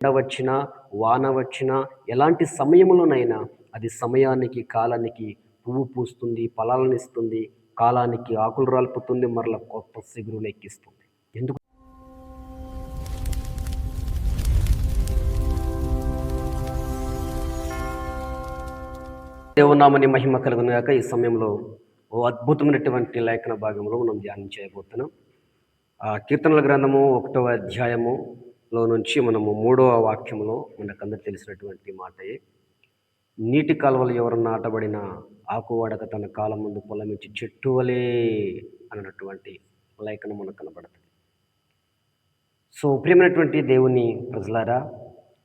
ఎండ వచ్చినా, వాన వచ్చినా, ఎలాంటి సమయంలోనైనా అది సమయానికి, కాలానికి పువ్వు పూస్తుంది, ఫలాలనిస్తుంది, కాలానికి ఆకులు రాల్పుతుంది, మరలా కొత్త చిగురులెక్కిస్తుంది. ఎందుకు దేవునామని మహిమ కలుగును గాక. ఈ సమయంలో ఓ అద్భుతమైనటువంటి లేఖన భాగంలో మనం ధ్యానం చేయబోతున్నాం. కీర్తనల గ్రంథము 1వ అధ్యాయములో నుంచి మనము 3వ వాక్యములో మనకందరికి తెలిసినటువంటి మాటయే. నీటి కాలువలు ఎవరు నాటబడిన ఆకువాడక తన కాలం ముందు పొలమించి చెట్టు వలే అన్నటువంటి లేఖనం మనకు కనబడుతుంది. సో ప్రియమైనటువంటి దేవుని ప్రజలారా,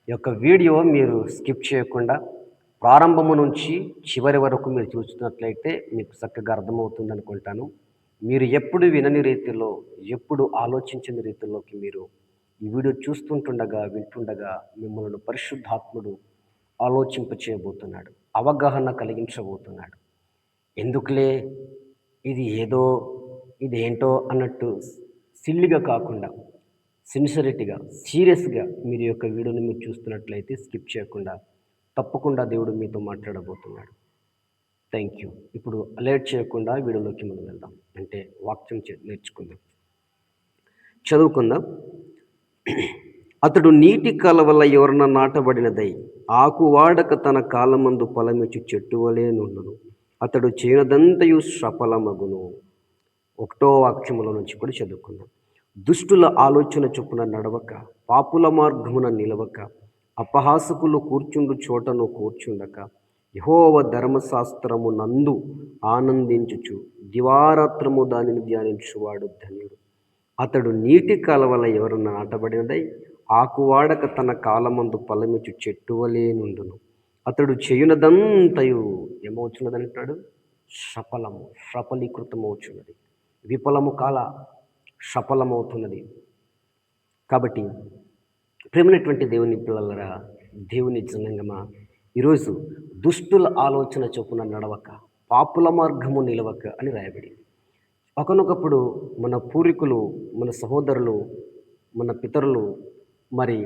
ఈ యొక్క వీడియో మీరు స్కిప్ చేయకుండా ప్రారంభము నుంచి చివరి వరకు మీరు చూస్తున్నట్లయితే మీకు చక్కగా అర్థమవుతుంది అనుకుంటాను. మీరు ఎప్పుడు వినని రీతిలో, ఎప్పుడు ఆలోచించని రీతిలోకి మీరు ఈ వీడియో చూస్తుంటుండగా, వింటుండగా మిమ్మల్ని పరిశుద్ధాత్ముడు ఆలోచింపచేయబోతున్నాడు, అవగాహన కలిగించబోతున్నాడు. ఎందుకులే ఇదేంటో అన్నట్టు సిల్లిగా కాకుండా సిన్సిరిటీగా, సీరియస్గా మీరు ఈ యొక్క వీడియోని మీరు చూస్తున్నట్లయితే స్కిప్ చేయకుండా తప్పకుండా దేవుడు మీతో మాట్లాడబోతున్నాడు. Thank you. ఇప్పుడు లేట్ చేయకుండా వీడియోలోకి మనం వెళ్దాం. అంటే వాక్యం నేర్చుకుందాం, చదువుకుందాం. అతడు నీటి కాలవల్ల ఎవరన్నా నాటబడినదై ఆకు వాడక తన కాలమందు ఫలమిచ్చు చెట్టు వలె నుండును. అతడు చేయనదంతయు సఫలమగును. 1వ వాక్యములో నుంచి కూడా చదువుకుందాం. దుష్టుల ఆలోచన చొప్పున నడవక, పాపుల మార్గమున నిలవక, అపహాసకులు కూర్చుండు చోటను కూర్చుండక, యెహోవా ధర్మశాస్త్రము నందు ఆనందించుచు దివారాత్రము దానిని ధ్యానించువాడు ధన్యుడు. అతడు నీటి కాలవల ఎవరన్నా నాటబడినదై ఆకువాడక తన కాలమందు ఫలమిచ్చు చెట్టు వలె నుండును. అతడు చేయునదంతయు ఏమవుతున్నదంటాడు? సఫలీకృతమవుతున్నది. విఫలము కాల, సఫలమవుతున్నది. కాబట్టి ప్రేమైనటువంటి దేవుని పిల్లలరా, దేవుని జనాంగమా, ఈరోజు దుష్టుల ఆలోచన చొప్పున నడవక, పాపుల మార్గము నిలవక అని రాయబడింది. ఒకనొకప్పుడు మన పూర్వీకులు, మన సహోదరులు, మన పితరులు మరి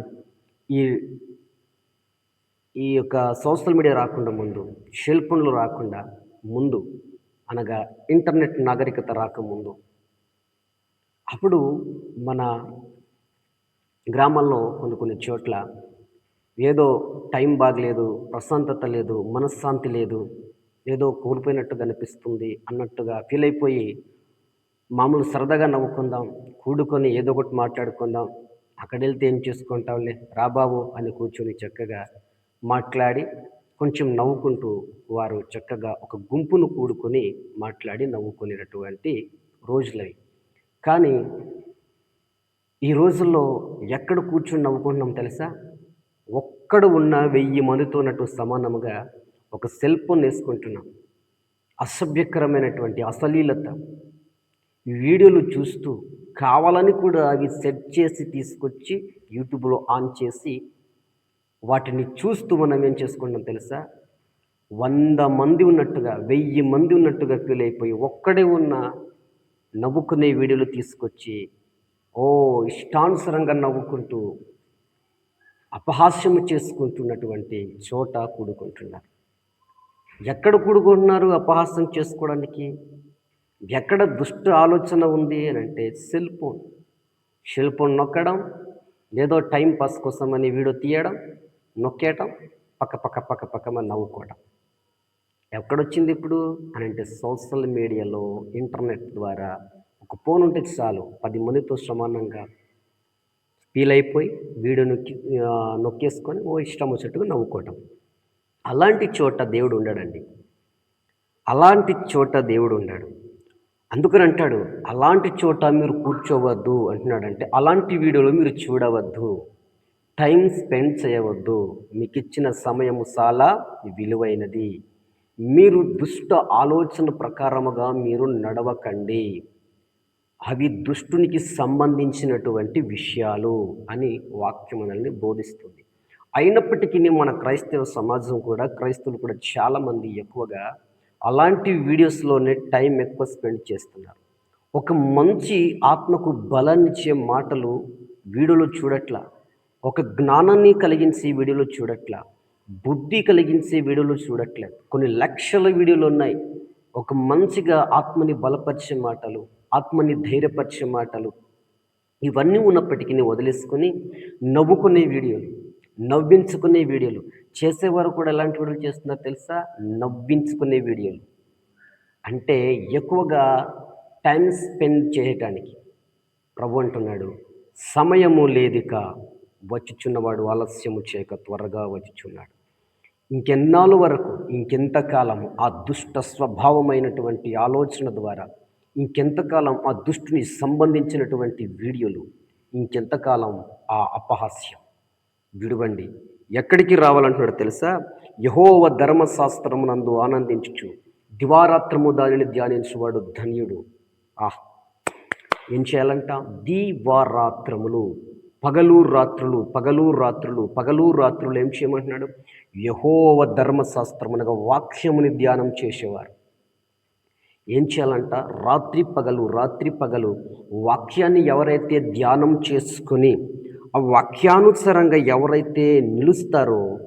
ఈ యొక్క సోషల్ మీడియా రాకుండా ముందు, సెల్ ఫోన్లు రాకుండా ముందు, అనగా ఇంటర్నెట్ నాగరికత రాకముందు, అప్పుడు మన గ్రామాల్లో కొన్ని చోట్ల ఏదో టైం బాగలేదు, ప్రశాంతత లేదు, మనశ్శాంతి లేదు, ఏదో కోల్పోయినట్టుగా అనిపిస్తుంది అన్నట్టుగా ఫీల్ అయిపోయి మామూలు సరదాగా నవ్వుకుందాం, కూడుకొని ఏదో ఒకటి మాట్లాడుకుందాం, అక్కడ వెళ్తే ఏం చేసుకుంటాంలే రాబాబు అని కూర్చొని చక్కగా మాట్లాడి కొంచెం నవ్వుకుంటూ వారు చక్కగా ఒక గుంపును కూడుకొని మాట్లాడి నవ్వుకునేటటువంటి రోజులవి. కానీ ఈ రోజుల్లో ఎక్కడ కూర్చొని నవ్వుకుంటున్నాం తెలుసా? ఒక్కడు ఉన్న 1000 మందితో ఉన్నట్టు సమానముగా ఒక సెల్ ఫోన్ వేసుకుంటున్నాం. అసభ్యకరమైనటువంటి అశ్లీలత వీడియోలు చూస్తూ కావాలని కూడా అవి సెట్ చేసి తీసుకొచ్చి యూట్యూబ్లో ఆన్ చేసి వాటిని చూస్తూ మనం ఏం చేసుకుంటాం తెలుసా? 100 మంది ఉన్నట్టుగా, 1000 మంది ఉన్నట్టుగా ఫీల్ అయిపోయి ఒక్కడే ఉన్న నవ్వుకునే వీడియోలు తీసుకొచ్చి ఇష్టానుసారంగా నవ్వుకుంటూ అపహాస్యము చేసుకుంటున్నటువంటి చోట కూడుకుంటున్నారు. ఎక్కడ కూడుకుంటున్నారు అపహాస్యం చేసుకోవడానికి? ఎక్కడ దుష్ట ఆలోచన ఉంది అని అంటే సెల్ ఫోన్ నొక్కడం, ఏదో టైం పాస్ కోసం అని వీడియో తీయడం, నొక్కేయటం, పక్క నవ్వుకోవడం. ఎక్కడొచ్చింది ఇప్పుడు అని అంటే సోషల్ మీడియాలో, ఇంటర్నెట్ ద్వారా ఒక ఫోన్ ఉంటే చాలు 10 మందితో సమానంగా ఫీల్ అయిపోయి వీడియో నొక్కేసుకొని ఇష్టం వచ్చేట్టుగా నవ్వుకోవటం. అలాంటి చోట దేవుడు ఉండడండి. అలాంటి చోట దేవుడు ఉండాడు. అందుకని అంటాడు, అలాంటి చోట మీరు కూర్చోవద్దు అంటున్నాడంటే, అలాంటి వీడియోలు మీరు చూడవద్దు, టైం స్పెండ్ చేయవద్దు. మీకు ఇచ్చిన సమయము చాలా విలువైనది. మీరు దుష్ట ఆలోచన ప్రకారముగా మీరు నడవకండి. అవి దుష్టునికి సంబంధించినటువంటి విషయాలు అని వాక్యం మనల్ని బోధిస్తుంది. అయినప్పటికీ మన క్రైస్తవ సమాజం కూడా, క్రైస్తవులు కూడా చాలామంది ఎక్కువగా అలాంటి వీడియోస్లోనే టైం ఎక్కువ స్పెండ్ చేస్తున్నారు. ఒక మంచి ఆత్మకు బలాన్నిచ్చే మాటలు వీడియోలో చూడట్లా, ఒక జ్ఞానాన్ని కలిగించే వీడియోలు చూడట్లా. బుద్ధి కలిగించే వీడియోలు చూడట్లేదు. కొన్ని లక్షల వీడియోలున్నాయి. ఒక మంచిగా ఆత్మని బలపరిచే మాటలు, ఆత్మని ధైర్యపరిచే మాటలు, ఇవన్నీ ఉన్నప్పటికీ వదిలేసుకొని నవ్వుకునే వీడియోలు, నవ్వించుకునే వీడియోలు. చేసేవారు కూడా ఎలాంటి వీడియోలు చేస్తున్నారో తెలుసా? నవ్వించుకునే వీడియోలు. అంటే ఎక్కువగా టైమ్ స్పెండ్ చేయటానికి. ప్రభు అంటున్నాడు, సమయము లేదిక, వచ్చుచున్నవాడు ఆలస్యము చేయక త్వరగా వచ్చుచున్నాడు. ఇంకెన్నాళ్ళు వరకు, ఇంకెంతకాలం ఆ దుష్ట స్వభావమైనటువంటి ఆలోచన ద్వారా, ఇంకెంతకాలం ఆ దుష్టుని సంబంధించినటువంటి వీడియోలు, ఇంకెంతకాలం ఆ అపహాస్యం. విడువండి. ఎక్కడికి రావాలంటున్నాడో తెలుసా? యెహోవా ధర్మశాస్త్రమునందు ఆనందించుచు దివారాత్రము దానిని ధ్యానించువాడు ధన్యుడు. ఆహ్! ఏం చేయాలంట? దివారాత్రములు, పగలు రాత్రులు, పగలు రాత్రులు, పగలు రాత్రులు ఏం చేయమంటున్నాడు? యెహోవా ధర్మశాస్త్రమనగా వాక్యముని ధ్యానం చేసేవారు. ఏం చేయాలంట? రాత్రి పగలు, రాత్రి పగలు వాక్యాన్ని ఎవరైతే ధ్యానం చేసుకొని, ఆ వాక్యానుసారంగా ఎవరైతే నిలుస్తారో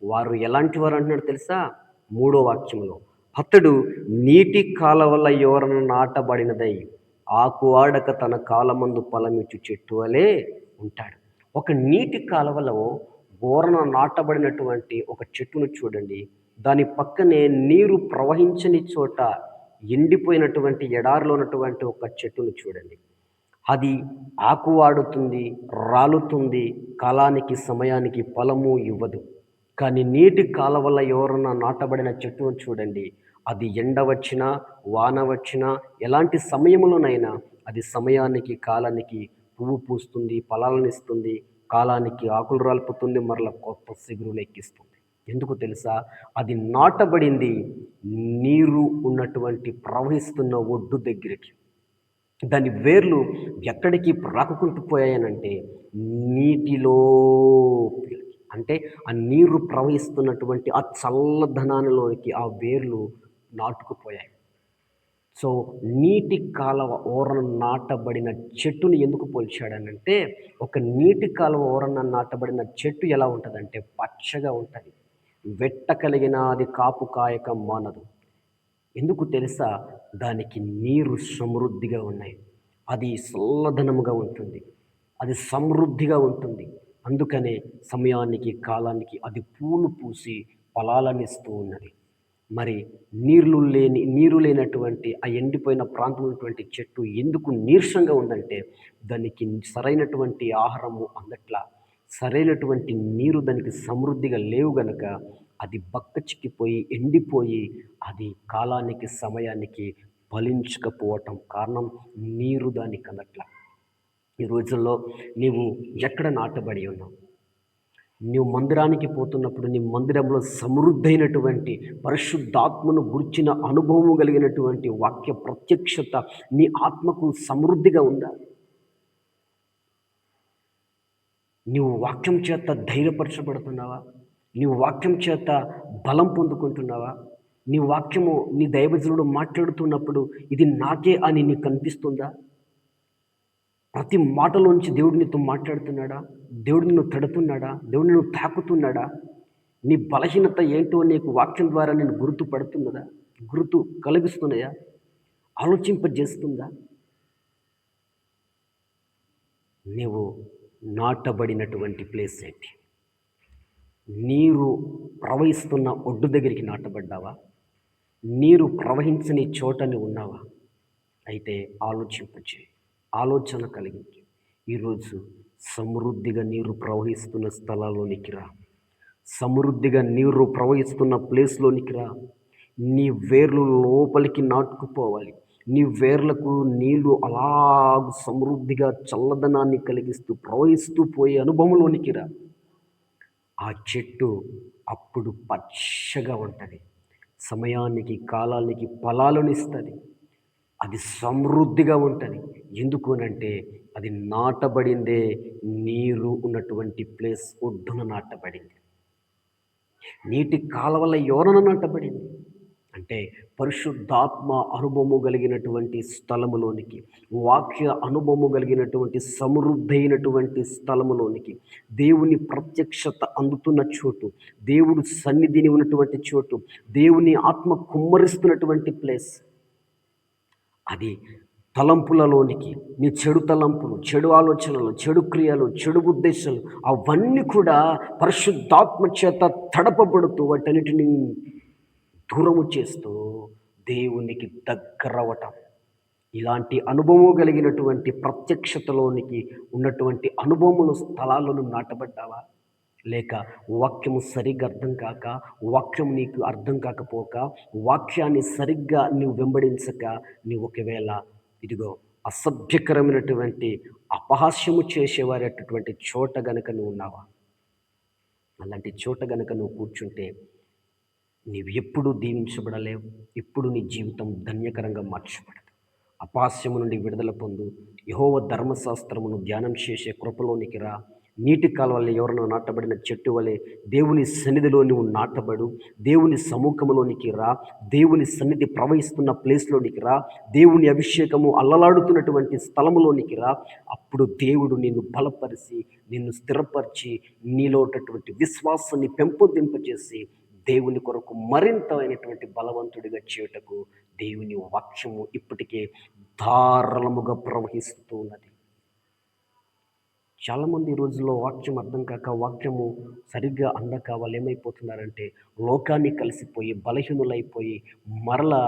వారు ఎలాంటి వారు అంటున్నాడు తెలుసా? మూడో వాక్యంలో, అతడు నీటి కాలవల యోరన నాటబడినదై ఆకు ఆడక తన కాలమందు ఫలమిచ్చు చెట్టు వలె ఉంటాడు. ఒక నీటి కాలవలో ఓరన నాటబడినటువంటి ఒక చెట్టును చూడండి. దాని పక్కనే నీరు ప్రవహించని చోట ఎండిపోయినటువంటి ఎడారిలో ఉన్నటువంటి ఒక చెట్టును చూడండి. అది ఆకు వాడుతుంది, రాలుతుంది, కాలానికి సమయానికి ఫలము ఇవ్వదు. కానీ నీటి కాలవల ఎవరన్నా నాటబడిన చెట్టును చూడండి. అది ఎండ వచ్చినా, వాన వచ్చినా, ఎలాంటి సమయంలోనైనా అది సమయానికి, కాలానికి పువ్వు పూస్తుంది, ఫలాలనిస్తుంది, కాలానికి ఆకులు రాలుపుతుంది, మరలా కొత్త చిగురులు ఎక్కిస్తుంది. ఎందుకు తెలుసా? అది నాటబడింది నీరు ఉన్నటువంటి ప్రవహిస్తున్న ఒడ్డు దగ్గరికి. దాని వేర్లు ఎక్కడికి రాకుకుంటూ పోయాయనంటే నీటిలోకి. అంటే ఆ నీరు ప్రవహిస్తున్నటువంటి ఆ చల్లదనానిలోనికి ఆ వేర్లు నాటుకుపోయాయి. సో, నీటి కాలవ ఓరన నాటబడిన చెట్టుని ఎందుకు పోల్చాడనంటే, ఒక నీటి కాలువ ఓరన నాటబడిన చెట్టు ఎలా ఉంటదంటే పచ్చగా ఉంటది. వెట్ట కలిగిన అది కాపు కాయక మానదు. ఎందుకు తెలుసా? దానికి నీరు సమృద్ధిగా ఉన్నాయి. అది చల్లదనముగా ఉంటుంది. అది సమృద్ధిగా ఉంటుంది. అందుకనే సమయానికి, కాలానికి అది పూలు పూసి ఫలాలనిస్తూ ఉన్నది. మరి నీరు లేనటువంటి ఆ ఎండిపోయిన ప్రాంతంలో ఉన్నటువంటి చెట్టు ఎందుకు నీరసంగా ఉందంటే, దానికి సరైనటువంటి ఆహారము అందట్లా. సరైనటువంటి నీరు దానికి సమృద్ధిగా లేవు గనక అది బక్కచిక్కిపోయి, ఎండిపోయి, అది కాలానికి, సమయానికి ఫలించకపోవటం కారణం నీరు దానికి అందట్లా. ఈ రోజుల్లో నీవు ఎక్కడ నాటబడి ఉన్నావు? నీవు మందిరానికి పోతున్నప్పుడు నీ మందిరంలో సమృద్ధైనటువంటి పరిశుద్ధాత్మను గుర్చిన అనుభవము కలిగినటువంటి వాక్య ప్రత్యక్షత నీ ఆత్మకు సమృద్ధిగా ఉందా? నీవు వాక్యం చేత ధైర్యపరచబడుతున్నావా? నీవు వాక్యం చేత బలం పొందుకుంటున్నావా? నీ వాక్యము నీ దైవజనుడు మాట్లాడుతున్నప్పుడు ఇది నాకే అని నీకు అనిపిస్తుందా? ప్రతి మాటలోంచి దేవుడు నీతో మాట్లాడుతున్నాడా? దేవుడు నిన్ను తడుతున్నాడా? దేవుడు నిన్ను తాకుతున్నాడా? నీ బలహీనత ఏంటో నీకు వాక్యం ద్వారా నేను గుర్తుపడుతున్నదా? గుర్తు కలిగిస్తున్నాయా? ఆలోచింపజేస్తుందా? నీవు నాటబడినటువంటి ప్లేస్ ఏంటి? నీరు ప్రవహిస్తున్న ఒడ్డు దగ్గరికి నాటబడ్డావా? నీరు ప్రవహించని చోట నువ్వు ఉన్నావా? అయితే ఆలోచింపచేయి. ఆలోచన కలిగించు. ఈరోజు సమృద్ధిగా నీరు ప్రవహిస్తున్న స్థలాల్లోనికి రా. సమృద్ధిగా నీరు ప్రవహిస్తున్న ప్లేస్‌లోనికి రా. నీ వేర్లు లోపలికి నాటుకుపోవాలి. నీ వేర్లకు నీళ్లు అలాగ సమృద్ధిగా చల్లదనాన్ని కలిగిస్తూ ప్రవహిస్తూ పోయే అనుభవంలోనికి రా. ఆ చెట్టు అప్పుడు పచ్చగా ఉంటది. సమయానికి, కాలానికి ఫలాలనిస్తది. అది సమృద్ధిగా ఉంటది. ఎందుకు అనంటే అది నాటబడిందే నీరు ఉన్నటువంటి ప్లేస్ ఒడ్డున నాటబడింది. నీటి కాలవల యోరన నాటబడింది. అంటే పరిశుద్ధాత్మ అనుభవము కలిగినటువంటి స్థలములోనికి, వాక్య అనుభవము కలిగినటువంటి సమృద్ధైనటువంటి స్థలములోనికి, దేవుని ప్రత్యక్షత అందుతున్న చోటు, దేవుడు సన్నిధిని ఉన్నటువంటి చోటు, దేవుని ఆత్మ కుమ్మరిస్తున్నటువంటి ప్లేస్ అది. తలంపులలోనికి నీ చెడు తలంపులు, చెడు ఆలోచనలు, చెడు క్రియలు, చెడు ఉద్దేశాలు అవన్నీ కూడా పరిశుద్ధాత్మ చేత తడపబడుతూ వాటన్నిటిని దూరము చేస్తూ దేవునికి దగ్గరవటం. ఇలాంటి అనుభవం కలిగినటువంటి ప్రత్యక్షతలోనికి ఉన్నటువంటి అనుభవముల స్థలాలను నాటబడ్డావా? లేక వాక్యము సరిగ్గా అర్థం కాక, వాక్యం నీకు అర్థం కాకపోక, వాక్యాన్ని సరిగ్గా నీవు వెంబడించక, నీవు ఒకవేళ ఇదిగో అసభ్యకరమైనటువంటి అపహాస్యము చేసేవారటువంటి చోట గనక నువ్వు ఉన్నావా? అలాంటి చోట గనక నువ్వు కూర్చుంటే నీవు ఎప్పుడూ దీవించబడలేవు. ఎప్పుడు నీ జీవితం ధన్యకరంగా మార్చబడదు. అపహాస్యము నుండి విడుదల పొందు. యెహోవా ధర్మశాస్త్రమును ధ్యానం చేసే కృపలోనికి రా. నీటి కాలువల్లో ఎవరైనా నాటబడిన చెట్టు వలె దేవుని సన్నిధిలో నువ్వు నాటబడు. దేవుని సముఖంలోనికి రా. దేవుని సన్నిధి ప్రవహిస్తున్న ప్లేస్లోనికి రా. దేవుని అభిషేకము అల్లలాడుతున్నటువంటి స్థలములోనికి రా. అప్పుడు దేవుడు నిన్ను బలపరిచి, నిన్ను స్థిరపరిచి, నీలో ఉన్నటువంటి విశ్వాసాన్ని పెంపొందింపజేసి దేవుని కొరకు మరింత అయినటువంటి బలవంతుడిగా చేయుటకు దేవుని వాక్యము ఇప్పటికే ధారాళముగా ప్రవహిస్తూ ఉన్నది. చాలామంది ఈ రోజుల్లో వాక్యం అర్థం కాక, వాక్యము సరిగ్గా అందక వాళ్ళు ఏమైపోతున్నారంటే లోకాన్ని కలిసిపోయి బలహీనులైపోయి మరలా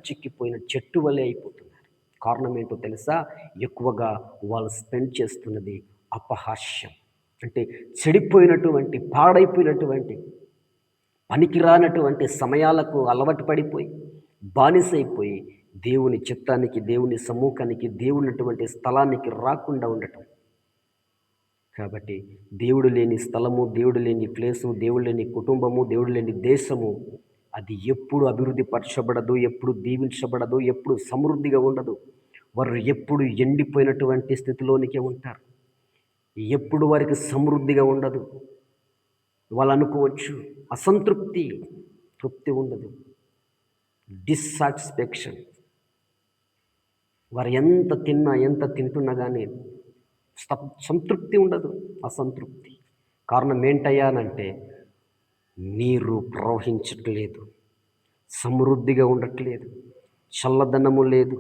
చిక్కిపోయిన చెట్టు వలె అయిపోతున్నారు. కారణం ఏంటో తెలుసా? ఎక్కువగా వాళ్ళు స్పెండ్ చేస్తున్నది అపహాస్యం. అంటే చెడిపోయినటువంటి, పాడైపోయినటువంటి, పనికిరానటువంటి సమయాలకు అలవాటు పడిపోయి, బానిసైపోయి దేవుని చిత్తానికి, దేవుని సమ్ముఖానికి, దేవునటువంటి స్థలానికి రాకుండా ఉండటం. కాబట్టి దేవుడు లేని స్థలము, దేవుడు లేని ప్లేసు, దేవుడు లేని కుటుంబము, దేవుడు లేని దేశము అది ఎప్పుడు అభివృద్ధి పరచబడదు, ఎప్పుడు దీవించబడదు, ఎప్పుడు సమృద్ధిగా ఉండదు. వారు ఎప్పుడు ఎండిపోయినటువంటి స్థితిలోనికే ఉంటారు. ఎప్పుడు వారికి సమృద్ధిగా ఉండదు. వాళ్ళు అనుకోవచ్చు అసంతృప్తి, తృప్తి ఉండదు, డిస్సాటిస్ఫాక్షన్. వారు ఎంత తిన్నా, ఎంత తింటున్నా కానీ సంతృప్తి ఉండదు, అసంతృప్తి. కారణం ఏంటయ్యానంటే నీరు ప్రవహించట్లేదు, సమృద్ధిగా ఉండట్లేదు, చల్లదనము లేదు.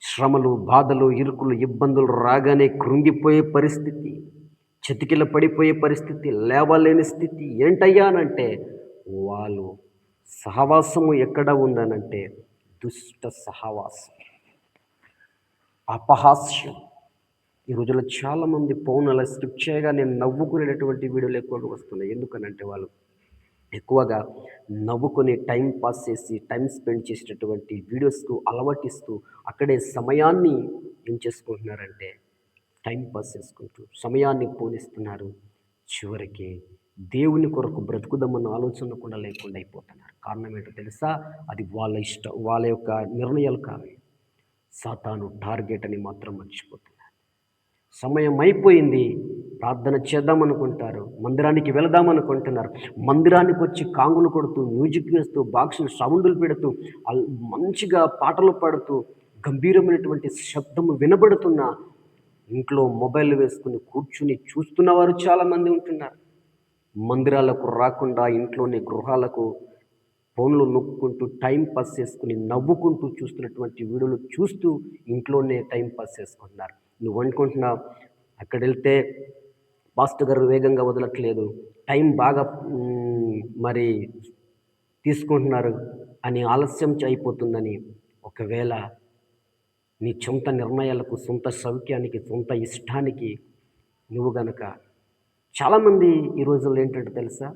శ్రమలు, బాధలు, ఇరుకులు, ఇబ్బందులు రాగానే కృంగిపోయే పరిస్థితి, చతికిల పడిపోయే పరిస్థితి, లేవలేని స్థితి. ఏంటయ్యానంటే వాళ్ళు సహవాసము ఎక్కడ ఉందనంటే దుష్ట సహవాసం, అపహాస్యం. ఈ రోజుల్లో చాలామంది ఫోన్ అలా స్కిప్ చేయగా నేను నవ్వుకునేటటువంటి వీడియోలు ఎక్కువగా వస్తున్నాయి. ఎందుకనంటే వాళ్ళు ఎక్కువగా నవ్వుకొని టైం పాస్ చేసి, టైం స్పెండ్ చేసేటటువంటి వీడియోస్కు అలవాటిస్తూ అక్కడే సమయాన్ని ఏం చేసుకుంటున్నారంటే టైం పాస్ చేసుకుంటూ సమయాన్ని పోనిస్తున్నారు. చివరికి దేవుని కొరకు బ్రతుకుదామన్న ఆలోచన కూడా లేకుండా అయిపోతున్నారు. కారణం ఏంటో తెలుసా? అది వాళ్ళ ఇష్టం, వాళ్ళ యొక్క నిర్ణయాలు కావు. సాతాను టార్గెట్ అని మాత్రం మర్చిపోతున్నారు. సమయం అయిపోయింది, ప్రార్థన చేద్దామనుకుంటారు, మందిరానికి వెళదామనుకుంటున్నారు. మందిరానికి వచ్చి కాంగులు కొడుతూ, మ్యూజిక్ వేస్తూ, బాక్సులు సౌండులు పెడుతూ, మంచిగా పాటలు పాడుతూ, గంభీరమైనటువంటి శబ్దము వినబడుతున్న ఇంట్లో మొబైల్ వేసుకుని కూర్చుని చూస్తున్నవారు చాలామంది ఉంటున్నారు. మందిరాలకు రాకుండా ఇంట్లోని గృహాలకు ఫోన్లు నొక్కుంటూ టైం పాస్ చేసుకుని నవ్వుకుంటూ చూస్తున్నటువంటి వీడియోలు చూస్తూ ఇంట్లోనే టైం పాస్ చేసుకుంటున్నారు. నువ్వు అనుకుంటున్నావు అక్కడ వెళ్తే పాస్టర్ గారు వేగంగా వదలట్లేదు, టైం బాగా మరి తీసుకుంటున్నారు అని ఆలస్యం అయిపోతుందని. ఒకవేళ నీ సొంత నిర్ణయాలకు, సొంత సౌఖ్యానికి, సొంత ఇష్టానికి నువ్వు గనక చాలామంది ఈ రోజుల్లో ఏంటంటే తెలుసా,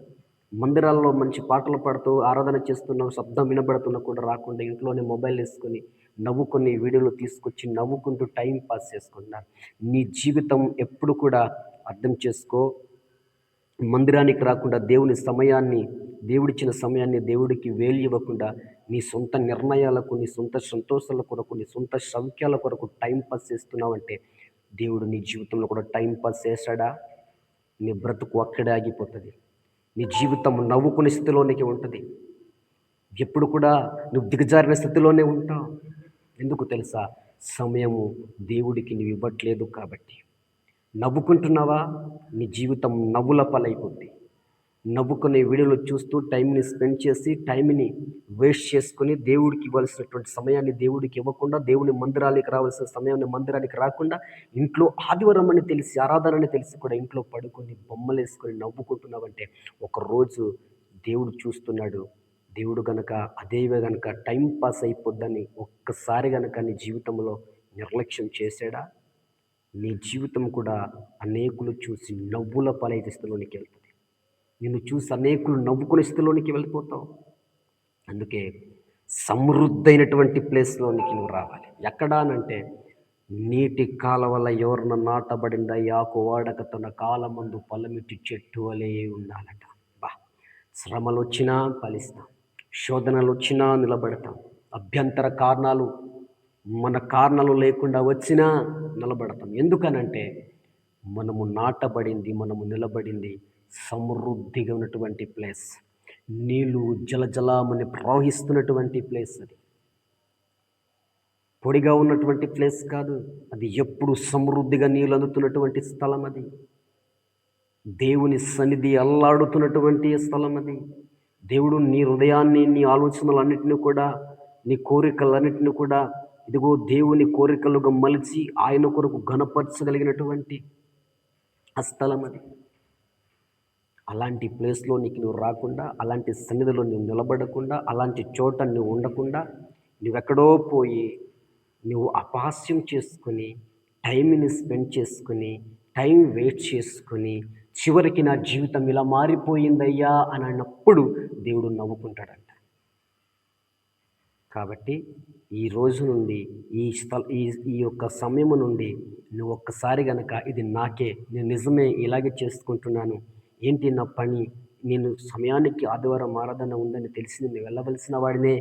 మందిరాల్లో మంచి పాటలు పాడుతూ ఆరాధన చేస్తున్న శబ్దం వినబడుతున్నా కూడా రాకుండా ఇంట్లోనే మొబైల్ వేసుకొని నవ్వుకొని వీడియోలు తీసుకొచ్చి నవ్వుకుంటూ టైం పాస్ చేసుకుంటున్నారు. నీ జీవితం ఎప్పుడు కూడా అర్థం చేసుకో, మందిరానికి రాకుండా దేవుడిచ్చిన సమయాన్ని దేవుడికి వేలు ఇవ్వకుండా నీ సొంత నిర్ణయాలకు, నీ సొంత సంతోషాల కొరకు, నీ సొంత సౌఖ్యాల కొరకు టైం పాస్ చేస్తున్నావంటే దేవుడు నీ జీవితంలో కూడా టైం పాస్ చేశాడా? నీ బ్రతుకు అక్కడే ఆగిపోతుంది. నీ జీవితం నవ్వుకునే స్థితిలోనికి ఉంటుంది. ఎప్పుడు కూడా నువ్వు దిగజారిన స్థితిలోనే ఉంటావు. ఎందుకు తెలుసా? సమయము దేవుడికి నువ్వు ఇవ్వట్లేదు కాబట్టి. నవ్వుకుంటున్నావా? నీ జీవితం నవ్వుల పాలైపోద్ది. నవ్వుకునే వీడియోలు చూస్తూ టైంని స్పెండ్ చేసి, టైంని వేస్ట్ చేసుకొని, దేవుడికి ఇవ్వాల్సినటువంటి సమయాన్ని దేవుడికి ఇవ్వకుండా, దేవుని మందిరానికి రావాల్సిన సమయాన్ని మందిరానికి రాకుండా, ఇంట్లో ఆదివారం అని తెలిసి, ఆరాధన అని తెలిసి కూడా ఇంట్లో పడుకొని, బొమ్మలేసుకొని నవ్వుకుంటున్నావంటే, ఒకరోజు దేవుడు చూస్తున్నాడు. దేవుడు గనక అదేవే గనక టైం పాస్ అయిపోద్దని ఒక్కసారి గనక నీ జీవితంలో నిర్లక్ష్యం చేశాడా, నీ జీవితం కూడా అనేకులు చూసి నవ్వుల పాలయ్యే స్థితిలోనికి వెళ్తుంది. నిన్ను చూసి అనేకులు నవ్వుకునే స్థితిలోనికి వెళ్ళిపోతావు. అందుకే సమృద్ధైనటువంటి ప్లేస్‌లోనికి నువ్వు రావాలి. ఎక్కడా అనంటే, నీటి కాలవల ఎవరిన నాటబడింద యాకు వాడక తన కాలమందు ఫలమిచ్చు చెట్టు వలె ఉండాలట. అబ్బా! శ్రమలొచ్చినా ఫలిస్తాం. శోధనలొచ్చినా నిలబడతాం. అభ్యంతర కారణాలు మన కారణాలు లేకుండా వచ్చినా నిలబడతాం. ఎందుకనంటే, మనము నాటబడింది, మనము నిలబడింది సమృద్ధిగా ఉన్నటువంటి ప్లేస్. నీళ్ళు జలజలమని ప్రవహిస్తున్నటువంటి ప్లేస్ అది. పొడిగా ఉన్నటువంటి ప్లేస్ కాదు. అది ఎప్పుడు సమృద్ధిగా నీళ్ళు అందుతున్నటువంటి స్థలం అది. దేవుని సన్నిధి అల్లాడుతున్నటువంటి స్థలం అది. దేవుడు నీ హృదయాన్ని, నీ ఆలోచనలన్నిటిని కూడా, నీ కోరికలన్నిటిని కూడా ఇదిగో దేవుని కోరికలుగా మలిచి ఆయన కొరకు ఘనపరచగలిగినటువంటి ఆ స్థలం అది. అలాంటి ప్లేస్‌లోనికి నువ్వు రాకుండా, అలాంటి సన్నిధిలో నువ్వు నిలబడకుండా, అలాంటి చోట నువ్వు ఉండకుండా, నువ్వెక్కడో పోయి, నువ్వు అపహాస్యం చేసుకొని, టైంని స్పెండ్ చేసుకొని, టైం వేస్ట్ చేసుకొని, చివరికి నా జీవితం ఇలా మారిపోయిందయ్యా అని అన్నప్పుడు దేవుడు నవ్వుకుంటాడంట. కాబట్టి ఈ రోజు నుండి ఈ యొక్క సమయము నుండి నువ్వు ఒక్కసారి గనక ఇది నాకే, నేను నిజమే ఇలాగే చేసుకుంటున్నాను, ఏంటి నా పని, నేను సమయానికి ఆదివారం ఆరాధన ఉందని తెలిసి నేను వెళ్ళవలసిన వాడినే,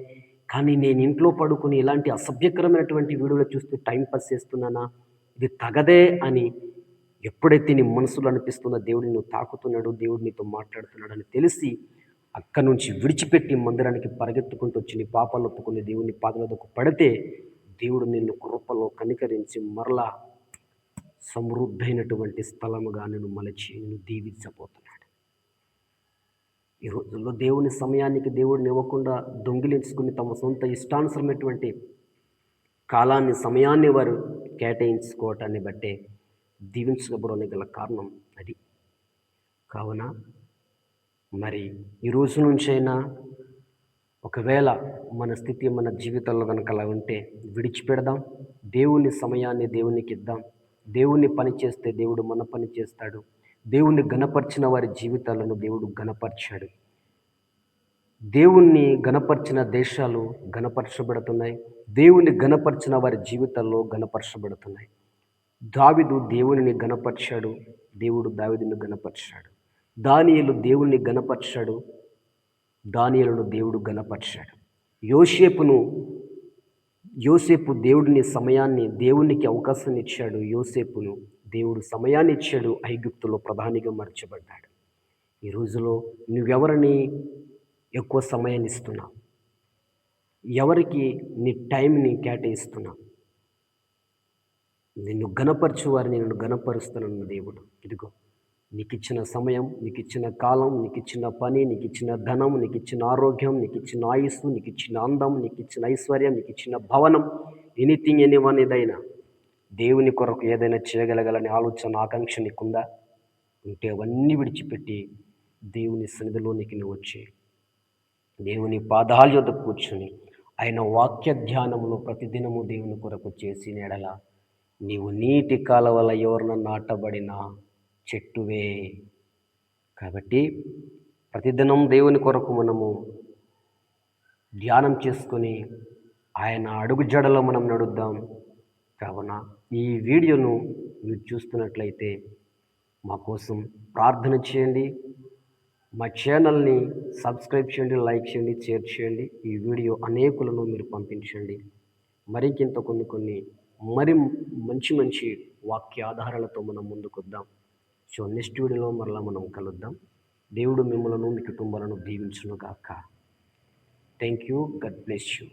కానీ నేను ఇంట్లో పడుకొని ఇలాంటి అసభ్యకరమైనటువంటి వీడియోలు చూస్తూ టైం పాస్ చేస్తున్నానా, ఇది తగదే అని ఎప్పుడైతే నీ మనసులో అనిపిస్తుందో దేవుడు నిన్ను తాకుతున్నాడు, దేవుడు నీతో మాట్లాడుతున్నాడు అని తెలిసి అక్కడి నుంచి విడిచిపెట్టి మందిరానికి పరిగెత్తుకుంటూ వచ్చి నీ పాపాలు ఒప్పుకుని దేవుని పాదాల దగ్గర పడితే, దేవుడు నిన్ను కృపలో కనికరించి మరలా సమృద్ధైనటువంటి స్థలముగా నిన్ను మలచి నిన్ను దీవించబోతున్నాడు. ఈ రోజుల్లో దేవుని సమయానికి దేవుడిని ఇవ్వకుండా దొంగిలించుకుని తమ సొంత ఇష్టానుసరమైనటువంటి కాలాన్ని, సమయాన్ని వారు కేటాయించుకోవటాన్ని బట్టే దీవించబడడానికి గల కారణం అది. కావున మరి ఈ రోజు నుంచైనా ఒకవేళ మన స్థితి మన జీవితంలో కనుక అలా ఉంటే విడిచిపెడదాం. దేవుని సమయాన్ని దేవునికి ఇద్దాం. దేవుని పని చేస్తే దేవుడు మన పని చేస్తాడు. దేవుణ్ణి ఘనపరిచిన వారి జీవితాలను దేవుడు ఘనపరిచాడు. దేవుణ్ణి ఘనపరిచిన దేశాలు ఘనపరచబడుతున్నాయి. దేవుని ఘనపరిచిన వారి జీవితాల్లో ఘనపరచబడుతున్నాయి. దావీదు దేవునిని ఘనపరిచాడు. దేవుడు దావీదుని ఘనపరిచాడు. దానియేలు దేవుణ్ణి ఘనపరిచాడు. దానియేలును దేవుడు ఘనపరిచాడు. యోసేపు దేవుడిని సమయాన్ని, దేవునికి అవకాశాన్ని ఇచ్చాడు. యోసేపును దేవుడు సమయాన్ని ఇచ్చాడు. ఐగుప్తులో ప్రధానిగా మార్చబడ్డాడు. ఈ రోజులో నువ్వెవరిని ఎక్కువ సమయాన్ని ఇస్తున్నావు? ఎవరికి నీ టైంని కేటాయిస్తున్నావు? నిన్ను ఘనపరచు వారిని నేను ఘనపరుస్తానన్న దేవుడు. ఇదిగో నీకిచ్చిన సమయం, నీకిచ్చిన కాలం, నీకిచ్చిన పని, నీకిచ్చిన ధనం, నీకిచ్చిన ఆరోగ్యం, నీకిచ్చిన ఆయుస్సు, నీకిచ్చిన అందం, నీకిచ్చిన ఐశ్వర్యం, నీకిచ్చిన భవనం, ఎనీథింగ్ ఎనీవన్ ఏదైనా దేవుని కొరకు ఏదైనా చేయగలగాలనే ఆలోచన, ఆకాంక్ష నీకుందా? ఉంటే అవన్నీ విడిచిపెట్టి దేవుని సన్నిధిలోనికి నువ్వు వచ్చి దేవుని పాదాల యొద్ద కూర్చుని ఆయన వాక్య ధ్యానములో ప్రతిదినము దేవుని కొరకు చేసిన ఎడల నీవు నీటి కాలవల ఎవరిన నాటబడిన చెట్టువే. కాబట్టి ప్రతిదినం దేవుని కొరకు మనము ధ్యానం చేసుకొని ఆయన అడుగు జడలో మనం నడుద్దాం. కావున ఈ వీడియోను మీరు చూస్తున్నట్లయితే మా కోసం ప్రార్థన చేయండి. మా ఛానల్ని సబ్స్క్రైబ్ చేయండి, లైక్ చేయండి, షేర్ చేయండి. ఈ వీడియో అనేకులను మీరు పంపించండి. మరికింత కొన్ని మరి మంచి వాక్య ఆధారాలతో మనం ముందుకొద్దాం. సో నెక్స్ట్ వీడియోలో మరలా మనం కలుద్దాం. దేవుడు మిమ్మలను, మీ కుటుంబాలను దీవించును గాక. Thank you. God bless you.